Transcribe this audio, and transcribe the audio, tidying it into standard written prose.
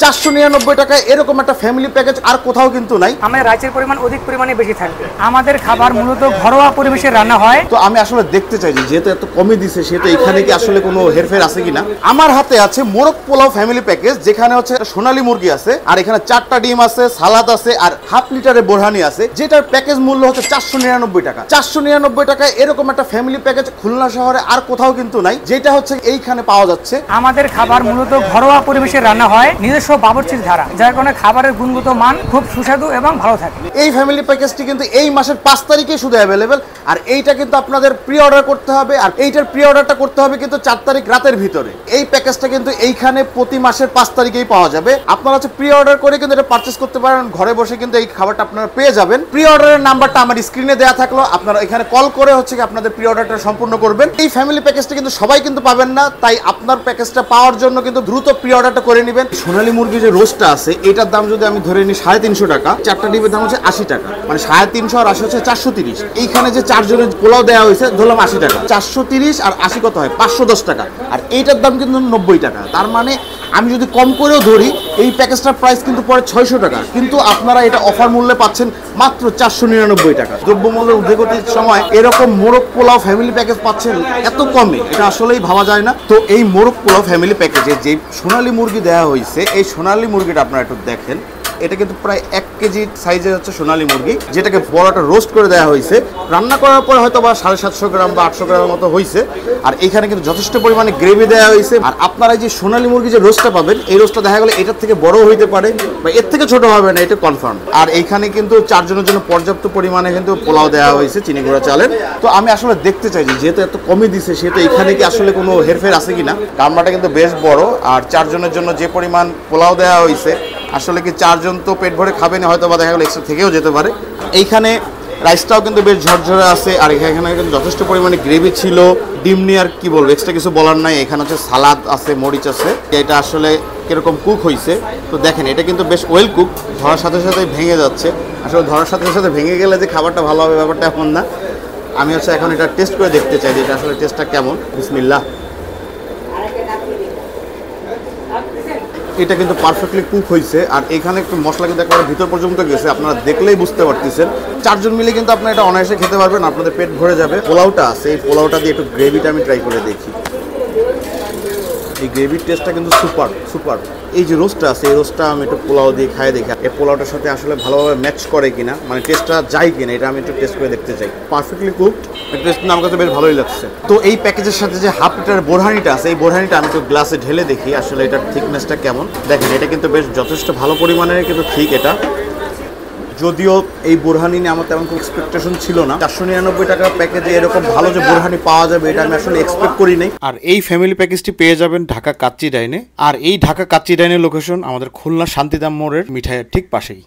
499 টাকায় এরকম একটা ফ্যামিলি প্যাকেজ আর কোথাও কিন্তু নাই। আমাদের রাইসের পরিমাণ অধিক পরিমাণে বেশি থাকবে। আমাদের খাবার মূলত ঘরোয়া পরিবেশে রান্না হয়। তো আমি আসলে দেখতে চাই যে যেহেতু এত কমই দিছে সেহেতু এখানে কি আসলে কোনো হেরফের আছে কিনা। আমার হাতে আছে মোরগ পোলাও ফ্যামিলি প্যাকেজ, যেখানে হচ্ছে সোনালী মুরগি আছে, আর এখানে 4টা ডিম আছে, সালাদ আছে, আর হাফ লিটারের বোরহানি আছে, যেটার প্যাকেজ মূল্য হচ্ছে 499 টাকা। 499 টাকায় এরকম একটা ফ্যামিলি প্যাকেজ খুলনা শহরে আর কোথাও কিন্তু নাই, যেটা হচ্ছে এইখানে পাওয়া যাচ্ছে। আমাদের খাবার মূলত ঘরোয়া পরিবেশে রান্না হয় নিজস্ব বাবুর্চির ধারা, যার কারণে খাবারের গুণগত মান খুব সুস্বাদু এবং ভালো থাকে। এই ফ্যামিলি প্যাকেজটি কিন্তু এই মাসের 5 তারিখে শুধু অ্যাভেলেবেল, আর এইটা কিন্তু আপনাদের প্রি অর্ডার করতে হবে, আর এইটার প্রি অর্ডারটা করতে হবে কিন্তু 4 তারিখ রাতের ভিতরে। এই প্যাকেজটা কিন্তু এইখানে প্রতি মাসের 5 তারিখেই পাওয়া যাবে। আপনারা হচ্ছে প্রি অর্ডার করে কিন্তু এটা পারচেজ করতে পারেন, ঘরে বসে কিন্তু এই খাবারটা আপনারা পেয়ে যাবেন। প্রি অর্ডারের নাম্বারটা আমার স্ক্রিনে দেওয়া থাকলো, আপনারা এখানে কল করে হচ্ছে আপনাদের প্রি অর্ডারটা সম্পূর্ণ করবেন। এই ফ্যামিলি প্যাকেজটা কিন্তু সবাই কিন্তু পাবেন না, তাই আপনার প্যাকেজটা পাওয়ার জন্য কিন্তু দ্রুত প্রি অর্ডারটা করে নেবেন। সোনালী মুরগি যে রোস্টটা আছে এটার দাম যদি আমি ধরে নিই 350 টাকা, 4টা ডিমের দাম হচ্ছে 80 টাকা, মানে 350 আর 80 হচ্ছে 430। এইখানে যে 4 জনের পোলাও দেওয়া হয়েছে ধরলাম 80 টাকা, 430 আর 80 কত হয় 510 টাকা, আর এইটার দাম কিন্তু 90 টাকা। তার মানে আমি যদি কম করেও ধরি এই প্যাকেজটার প্রাইস কিন্তু পড়ে 600 টাকা, কিন্তু আপনারা এটা অফার মূল্যে পাচ্ছেন মাত্র 499 টাকা। দ্রব্যমূল্যের ঊর্ধ্বগতির সময় এরকম মোরগ পোলাও ফ্যামিলি প্যাকেজ পাচ্ছেন এত কমে, এটা আসলেই ভাবা যায় না। তো এই মোরগ পোলাও ফ্যামিলি প্যাকেজে যে সোনালী মুরগি দেওয়া হয়েছে, এই সোনালী মুরগিটা আপনারা একটু দেখেন, এটা কিন্তু প্রায় 1 কেজি সাইজের হচ্ছে সোনালী মুরগি, যেটাকে বড়টা রোস্ট করে দেওয়া হয়েছে। রান্না করার পর হয়তো বা 750 গ্রাম বা 800 গ্রামের মতো হয়েছে। আর এখানে কিন্তু যথেষ্ট পরিমাণে গ্রেভি দেওয়া হয়েছে। আর আপনারা যে সোনালী মুরগি যে রোস্টটা পাবেন, এই রোস্টটা দেখা গেলে এটার থেকে বড় হইতে পারে বা এর থেকে ছোট হবে না, এটা কনফার্ম। আর এইখানে কিন্তু 4 জনের জন্য পর্যাপ্ত পরিমাণে কিন্তু পোলাও দেওয়া হয়েছে চিনি গুঁড়া চালের। তো আমি আসলে দেখতে চাই যে যেহেতু এত কমই দিছে সেহেতু এখানে কি আসলে কোনো হেরফের আছে কিনা। কামরাটা কিন্তু বেশ বড়, আর 4 জনের জন্য যে পরিমাণ পোলাও দেওয়া হয়েছে আসলে কি 4 জন তো পেট ভরে খাবে না, হয়তো বা দেখা গেলো এক্সট্রা থেকেও যেতে পারে। এইখানে রাইসটাও কিন্তু বেশ ঝরঝরে আছে, আর এখানে কিন্তু যথেষ্ট পরিমাণে গ্রেভি ছিল। ডিম নিয়ে আর কি বলবো, এক্সট্রা কিছু বলার নাই। এখানে হচ্ছে সালাদ আছে, মরিচ আছে। এটা আসলে কিরকম কুক হয়েছে তো দেখেন, এটা কিন্তু বেশ ওয়েল কুক, ধরার সাথে সাথে ভেঙে যাচ্ছে। আসলে ধরার সাথে সাথে ভেঙে গেলে যে খাবারটা ভালো হবে ব্যাপারটা এমন না। আমি হচ্ছে এখন এটা টেস্ট করে দেখতে চাই যে এটা আসলে টেস্টটা কেমন। বিসমিল্লাহ। এটা কিন্তু পারফেক্টলি কুক হয়েছে, আর এখানে একটু মশলা কিন্তু একেবারে ভিতর পর্যন্ত গেছে, আপনারা দেখলেই বুঝতে পারতেছেন। 4 জন মিলে কিন্তু আপনারা এটা অনায়াসে খেতে পারবেন, আপনাদের পেট ভরে যাবে। পোলাওটা আছে, এই পোলাওটা দিয়ে একটু গ্রেভিটা আমি ট্রাই করে দেখি। এই গ্রেভির টেস্টটা কিন্তু সুপার সুপার। এই যে রোস্টটা আছে এই রোস্টটা আমি একটু পোলাও দিয়ে খাই দেখি এই পোলাওটার সাথে আসলে ভালোভাবে ম্যাচ করে কিনা, মানে টেস্টটা যায় কিনা, এটা আমি একটু টেস্ট করে দেখতে চাই। পারফেক্টলি কুকড, টেস্ট আমার কাছে বেশ ভালোই লাগছে। তো এই প্যাকেজের সাথে যে হাফ লিটার বোরহানিটা আছে, এই বোরহানিটা আমি একটু গ্লাসে ঢেলে দেখি আসলে এটার থিকনেসটা কেমন। দেখেন এটা কিন্তু বেশ যথেষ্ট ভালো পরিমাণের কিন্তু ঠিক। এটা যদিও এই বোরহানি নিয়ে আমার তেমন কোনো এক্সপেকটেশন ছিল না। 499 টাকার প্যাকেজে এরকম ভালো যে বোরহানি পাওয়া যাবে এটা আমি আসলে এক্সপেক্ট করি নাই। আর এই ফ্যামিলি প্যাকেজটি পেয়ে যাবেন ঢাকা কাচ্চি ডাইনে। আর এই ঢাকা কাচ্চি ডাইনের লোকেশন আমাদের খুলনা শান্তিধাম মোড়ের মিঠাইয়ের ঠিক পাশেই।